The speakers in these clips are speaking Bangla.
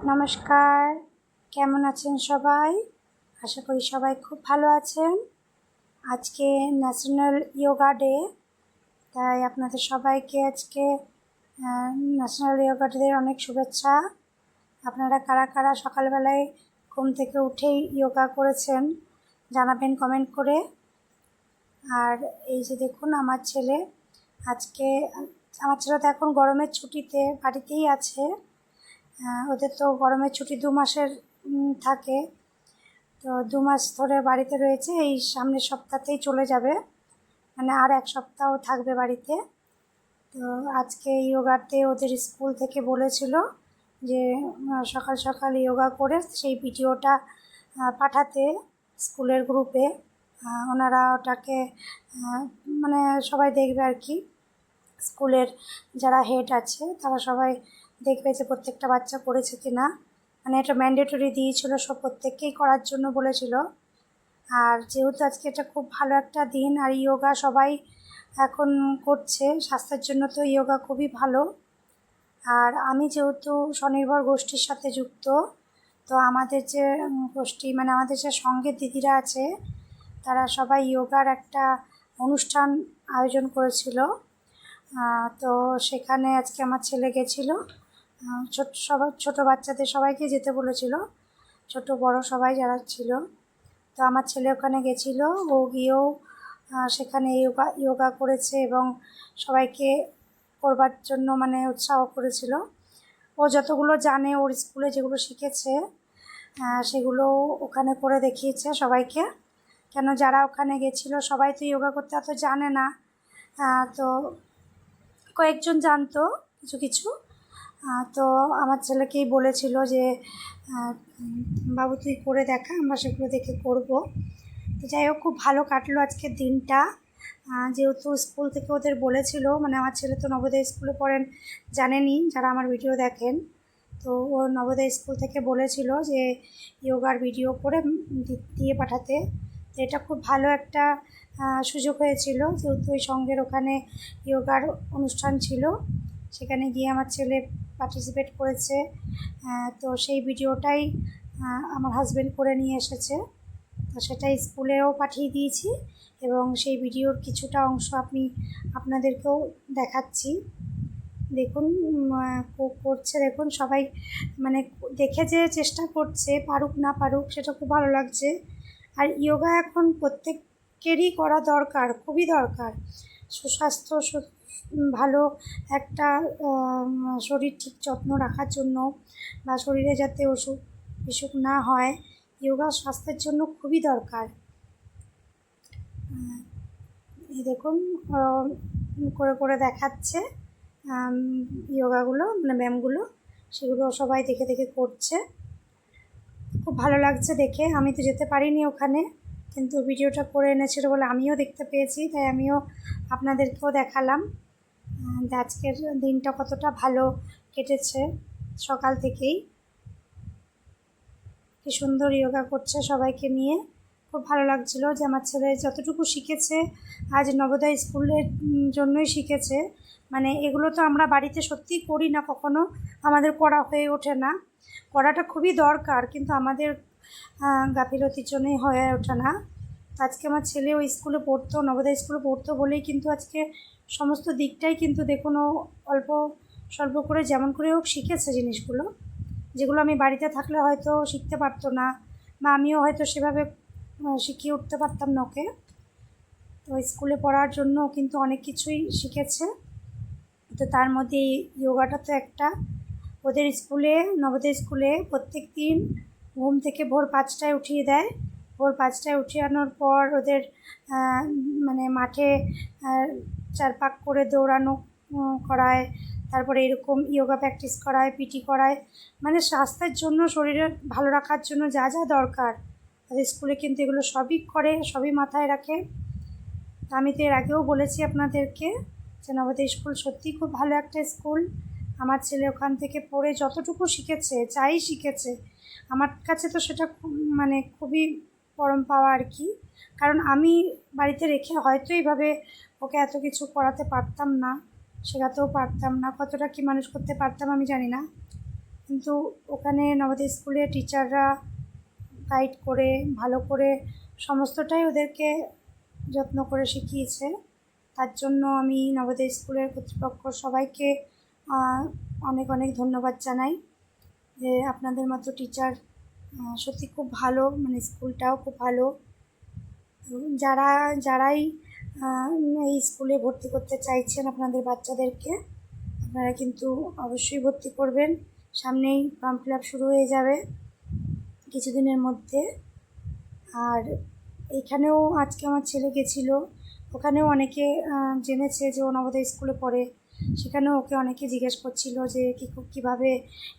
নমস্কার, কেমন আছেন সবাই? আশা করি সবাই খুব ভালো আছেন। আজকে ন্যাশনাল যোগা ডে, তাই আপনাদের সবাইকে আজকে ন্যাশনাল যোগা ডের অনেক শুভেচ্ছা। আপনারা কারা কারা সকালবেলায় ঘুম থেকে উঠেই যোগা করেছেন জানাবেন কমেন্ট করে। আর এই যে দেখুন আমার ছেলে তো এখন গরমের ছুটিতে বাড়িতেই আছে। ওদের তো গরমের ছুটি 2 মাসের থাকে, তো 2 মাস ধরে বাড়িতে রয়েছে। এই সামনের সপ্তাহতেই চলে যাবে, মানে আর 1 সপ্তাহ থাকবে বাড়িতে। তো আজকে যোগাতে ওদের স্কুল থেকে বলেছিল যে সকাল সকাল যোগা করে সেই ভিডিওটা পাঠাতে স্কুলের গ্রুপে। ওনারা ওটাকে মানে সবাই দেখবে আর কি, স্কুলের যারা হেড আছে তারা সবাই দেখবে যে প্রত্যেকটা বাচ্চা করেছে কি না। মানে এটা ম্যান্ডেটরি দিয়েছিল, সব প্রত্যেককেই করার জন্য বলেছিল। আর যেহেতু আজকে এটা খুব ভালো একটা দিন, আর যোগা সবাই এখন করছে, স্বাস্থ্যের জন্য তো যোগা খুবই ভালো। আর আমি যেহেতু স্বনির্ভর গোষ্ঠীর সাথে যুক্ত, তো আমাদের যে গোষ্ঠী, মানে আমাদের যে সঙ্গের দিদিরা আছে, তারা সবাই যোগার একটা অনুষ্ঠান আয়োজন করেছিল। তো সেখানে আজকে আমার ছেলে গেছিলো। ছোটো বাচ্চাদের সবাইকে যেতে বলেছিল, ছোট বড় সবাই যারা ছিল। তো আমার ছেলে ওখানে গেছিলো, ও গিয়েও সেখানে যোগা করেছে এবং সবাইকে করবার জন্য মানে উৎসাহ করেছিল। ও যতগুলো জানে, ওর স্কুলে যেগুলো শিখেছে সেগুলো ওখানে করে দেখিয়েছে সবাইকে। কেন যারা ওখানে গেছিলো সবাই তো যোগা করতে এত জানে না, তো কয়েকজন জানতো কিছু কিছু। তো আমার ছেলেকেই বলেছিল যে বাবু তুই করে দেখা, আমরা সেগুলো দেখে করব। তো যাই হোক, খুব ভালো কাটলো আজকের দিনটা। যেহেতু স্কুল থেকে ওদের বলেছিল, মানে আমার ছেলে তো নবোদয় স্কুলে পড়েন, জানেনই যারা আমার ভিডিও দেখেন। তো ও নবোদয় স্কুল থেকে বলেছিল যে যোগার ভিডিও করে দিয়ে পাঠাতে। তো এটা খুব ভালো একটা সুযোগ হয়েছিল, যেহেতু ওই সঙ্গের ওখানে যোগার অনুষ্ঠান ছিল, সেখানে গিয়ে আমার ছেলে পার্টিসিপেট করেছে। তো সেই ভিডিওটাই আমার হাজব্যান্ড করে নিয়ে এসেছে, তো সেটাই স্কুলেও পাঠিয়ে দিয়েছি এবং সেই ভিডিওর কিছুটা অংশ আপনাদেরকেও দেখাচ্ছি। দেখুন করছে, দেখুন সবাই মানে দেখে যে চেষ্টা করছে, পারুক না পারুক সেটা খুব ভালো লাগছে। আর যোগা এখন প্রত্যেকেরই করা দরকার, খুবই দরকার। সুস্বাস্থ্য ভালো একটা শরীর ঠিক যত্ন রাখার জন্য, বা শরীরে যাতে অসুখ বিসুখ না হয়, যোগা স্বাস্থ্যের জন্য খুবই দরকার। এই দেখুন করে করে দেখাচ্ছে যোগাগুলো, মানে ব্যায়ামগুলো, সেগুলো সবাই দেখে দেখে করছে। খুব ভালো লাগছে দেখে। আমি তো যেতে পারিনি ওখানে, কিন্তু ভিডিওটা করে এনেছিল বলে আমিও দেখতে পেয়েছি, তাই আমিও আপনাদেরকেও দেখালাম আজকের দিনটা কতটা ভালো কেটেছে। সকাল থেকেই কি সুন্দর যোগা করছে সবাইকে নিয়ে, খুব ভালো লাগছিল যে আমার ছেলে যতটুকু শিখেছে আজ নবোদয় স্কুলের জন্যই শিখেছে। মানে এগুলো তো আমরা বাড়িতে সত্যিই করি না, কখনো আমাদের করা হয়ে ওঠে না। করাটা খুবই দরকার, কিন্তু আমাদের গাফিলতির জন্যই হয়ে ওঠে না। আজকে আমার ছেলে ওই স্কুলে পড়তো, নবোদয় স্কুলে পড়তো বলেই কিন্তু আজকে সমস্ত দিকটাই কিন্তু দেখুন ও অল্প স্বল্প করে যেমন করে হোক শিখেছে জিনিসগুলো, যেগুলো আমি বাড়িতে থাকলে হয়তো শিখতে পারতো না, বা আমিও হয়তো সেভাবে শিখিয়ে উঠতে পারতাম না ওকে। তো স্কুলে পড়ার জন্য কিন্তু অনেক কিছুই শিখেছে। তো তার মধ্যে যোগাটা তো একটা। ওদের স্কুলে, নবোদয় স্কুলে প্রত্যেক দিন ঘুম থেকে ভোর 5টায় উঠিয়ে দেয়। ভোর 5টায় উঠিয়ানোর পর ওদের মানে মাঠে 4 পাক করে দৌড়ানো করায়, তারপরে এরকম যোগা প্র্যাকটিস করায়, পিটি করায়। মানে স্বাস্থ্যের জন্য, শরীরে ভালো রাখার জন্য যা যা দরকার তাদের স্কুলে কিন্তু এগুলো সবই করে, সবই মাথায় রাখে। আমি তো এর আগেও বলেছি আপনাদেরকে যে নবোদয় স্কুল সত্যিই খুব ভালো একটা স্কুল। আমার ছেলে ওখান থেকে পড়ে যতটুকু শিখেছে, যাই শিখেছে, আমার কাছে তো সেটা মানে খুবই পরম পাওয়া আর কি। কারণ আমি বাড়িতে রেখে হয়তো এইভাবে ওকে এত কিছু করাতে পারতাম না, শেখাতেও পারতাম না, কতটা কি মানুষ করতে পারতাম আমি জানি না। কিন্তু ওখানে নবোদয় স্কুলে টিচাররা গাইড করে ভালো করে সমস্তটাই ওদেরকে যত্ন করে শিখিয়েছে। তার জন্য আমি নবোদয় স্কুলের কর্তৃপক্ষ সবাইকে অনেক অনেক ধন্যবাদ জানাই যে আপনাদের মতো টিচার সত্যি খুব ভালো, মানে স্কুলটাও খুব ভালো। যারাই এই স্কুলে ভর্তি করতে চাইছেন আপনাদের বাচ্চাদেরকে, আপনারা কিন্তু অবশ্যই ভর্তি করবেন। সামনেই ফর্ম ফিল আপ শুরু হয়ে যাবে কিছুদিনের মধ্যে। আর এইখানেও আজকে আমার ছেলে গেছিলো, ওখানেও অনেকে জেনেছে যে ও নবোদয় স্কুলে পড়ে। সেখানেও ওকে অনেকে জিজ্ঞেস করছিল যে কীভাবে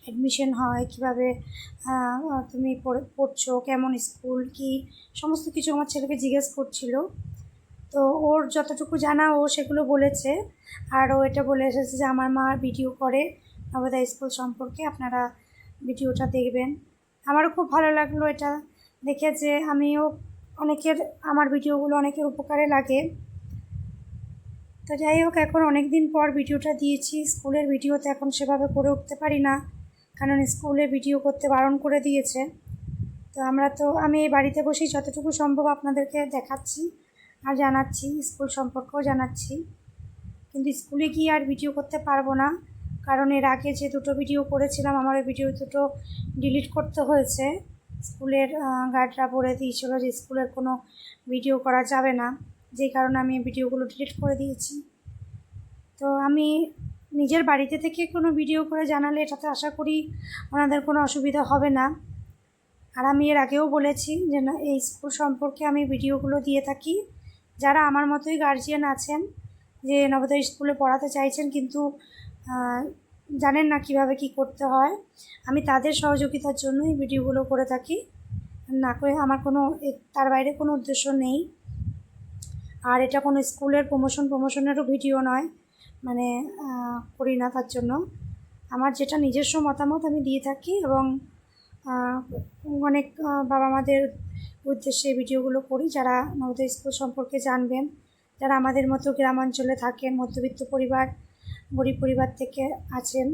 অ্যাডমিশন হয়, কীভাবে তুমি পড়ছো, কেমন স্কুল, কি সমস্ত কিছু আমার ছেলেকে জিজ্ঞেস করছিল। তো ওর যতটুকু জানা ও সেগুলো বলেছে। আর ও এটা বলে এসেছে যে আমার মা ভিডিও করে নবোদয় স্কুল সম্পর্কে, আপনারা ভিডিওটা দেখবেন। আমারও খুব ভালো লাগলো এটা দেখে যে আমার ভিডিওগুলো অনেকের উপকারে লাগে। তো যাই হোক, এখন অনেক দিন পর ভিডিওটা দিয়েছি। স্কুলের ভিডিও তো এখন সেভাবে করে উঠতে পারি না, কারণ স্কুলে ভিডিও করতে বারণ করে দিয়েছে। তো আমি এই বাড়িতে বসেই যতটুকু সম্ভব আপনাদেরকে দেখাচ্ছি আর জানাচ্ছি, স্কুল সম্পর্কেও জানাচ্ছি। কিন্তু স্কুলে গিয়ে আর ভিডিও করতে পারবো না, কারণ এর আগে যে দুটো ভিডিও করেছিলাম আমার ওই ভিডিও দুটো ডিলিট করতে হয়েছে। স্কুলের গার্ডরা বলে দিয়েছিল যে স্কুলের কোনো ভিডিও করা যাবে না, যেই কারণে আমি ভিডিওগুলো ডিলিট করে দিয়েছি। তো আমি নিজের বাড়িতে থেকে কোনো ভিডিও করে জানালে এটাতে আশা করি ওনাদের কোনো অসুবিধা হবে না। আর আমি এর আগেও বলেছি যে না, এই স্কুল সম্পর্কে আমি ভিডিওগুলো দিয়ে থাকি। যারা আমার মতোই গার্জিয়ান আছেন, যে নবোদয় স্কুলে পড়াতে চাইছেন কিন্তু জানেন না কিভাবে কি করতে হয়, আমি তাদের সহযোগিতার জন্যই ভিডিওগুলো করে থাকি। না করে আমার তার বাইরে কোনো উদ্দেশ্য নেই। আর এটা কোনো স্কুলের প্রমোশনেরও ভিডিও নয়, মানে করি না। তার জন্য আমার যেটা নিজস্ব মতামত আমি দিয়ে থাকি, এবং অনেক বাবা মাদের উদ্দেশ্যে ভিডিওগুলো করি যারা নবোদয় স্কুল সম্পর্কে জানবেন, যারা আমাদের মতো গ্রামাঞ্চলে থাকেন, মধ্যবিত্ত পরিবার, গরিব পরিবার থেকে আছেন,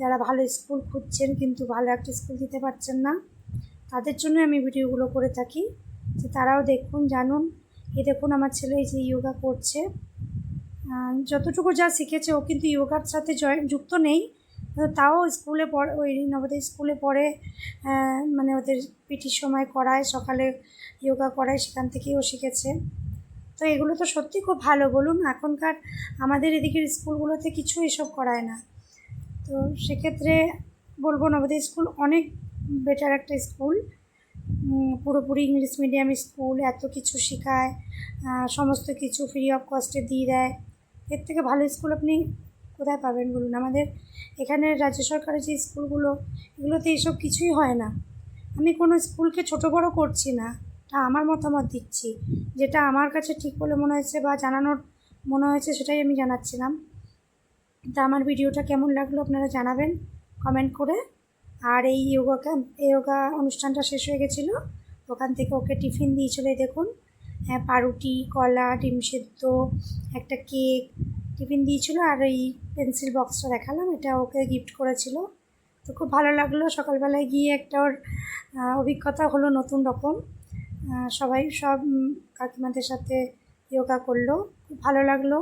যারা ভালো স্কুল খুঁজছেন কিন্তু ভালো একটা স্কুল দিতে পারছেন না, তাদের জন্য আমি ভিডিওগুলো করে থাকি যে তারাও দেখুন, জানুন। দেখুন আমার ছেলে এই যে যোগা করছে, যতটুকু যা শিখেছে ও কিন্তু যোগার সাথে যুক্ত নেই, তাও স্কুলে ওই নবোদয় স্কুলে পড়ে, মানে ওদের পিটির সময় করায়, সকালে যোগা করায়, সেখান থেকেই ও শিখেছে। তো এগুলো তো সত্যি খুব ভালো, বলুন। এখনকার আমাদের এদিকের স্কুলগুলোতে কিছু এসব করায় না। তো সেক্ষেত্রে বলবো নবোদয় স্কুল অনেক বেটার একটা স্কুল, পুরোপুরি ইংলিশ মিডিয়াম স্কুল, এত কিছু শেখায়, সমস্ত কিছু ফ্রি অফ কস্টে দিয়ে দেয়। এর থেকে ভালো স্কুল আপনি কোথায় পাবেন বলুন? আমাদের এখানে রাজ্য সরকারের যে স্কুলগুলো, এগুলোতে এইসব কিছুই হয় না। আমি কোনো স্কুলকে ছোটো বড়ো করছি না, আমার মতামত দিচ্ছি, যেটা আমার কাছে ঠিক বলে মনে হয়েছে বা জানানোর মনে হয়েছে সেটাই আমি জানাচ্ছিলাম। তা আমার ভিডিওটা কেমন লাগলো আপনারা জানাবেন কমেন্ট করে। আর এই যোগা অনুষ্ঠানটা শেষ হয়ে গেছিলো, ওখান থেকে ওকে টিফিন দিয়েছিল, দেখুন, পাউরুটি, কলা, ডিম সেদ্ধ, একটা কেক টিফিন দিয়েছিল। আর এই পেন্সিল বক্সটা দেখালাম, এটা ওকে গিফট করেছিল। তো খুব ভালো লাগলো, সকালবেলায় গিয়ে একটা ওর অভিজ্ঞতা হলো নতুন রকম। সব কাকিমাদের সাথে যোগা করলো, খুব ভালো লাগলো।